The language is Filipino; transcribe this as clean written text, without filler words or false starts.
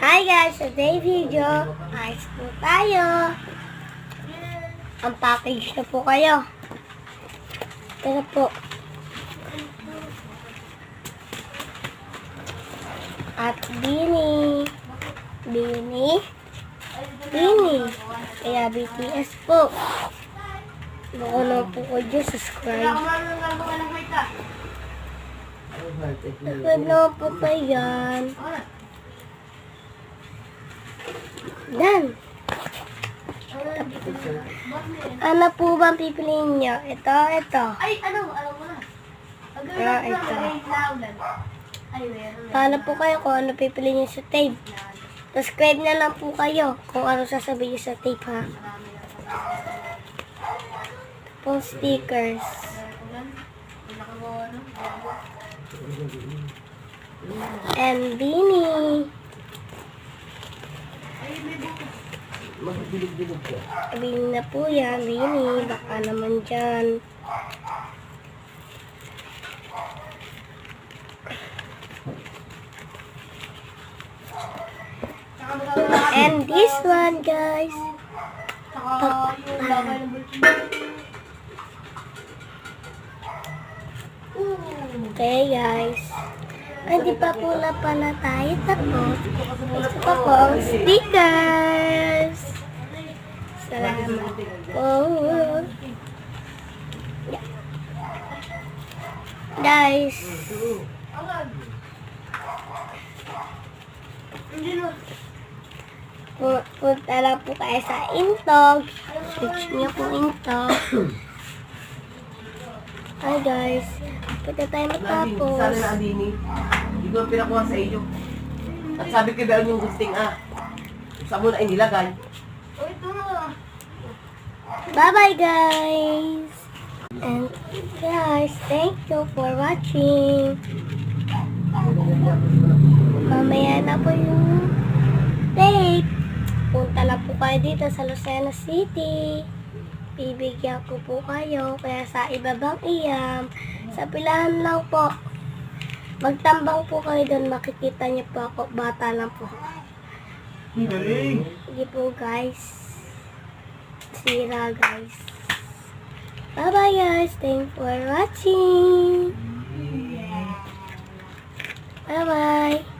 Hi guys! Today video, ayos po tayo. Ang package na po kayo. Tara po. At Bini. Kaya BTS po. Baka na po ko dyan, subscribe. Subscribe na po kayo yan. Dan. Ano po bang pipiliin niyo? Ito. Ay, alam mo na. Ito. Paano po kayo kung ano pipiliin niyo sa tape? Subscribe na lang po kayo kung ano sasabihin niyo sa tape, ha? Tapos stickers. And Bini. Magbilog-bilog ka. Bini na po yan, Bini. Baka naman dyan. And this one, guys. Okay, guys. Hindi pa po na pala tayo tapos. Gusto pa po ang stickers. Salamat po. Yeah. Guys. Punta lang po kayo sa Intog. Switch niyo po Intog. Hi guys. Punta tayo matapos. Sana na Andini. Hindi ko pinakuha sa iyo. At sabi ko ba yung gusting Saan mo na inilagay? Bye-bye guys. And guys, thank you for watching. Mamaya na po yung tape. Punta lang po kayo dito sa Lucena City. Bibigyan ko po kayo. Kaya sa ibabang iyam, sa pilahan lang po. Magtambang po kayo doon. Makikita niyo po ako. Bata lang po. Sige po guys. Sira guys. Bye bye guys. Thanks for watching. Bye bye.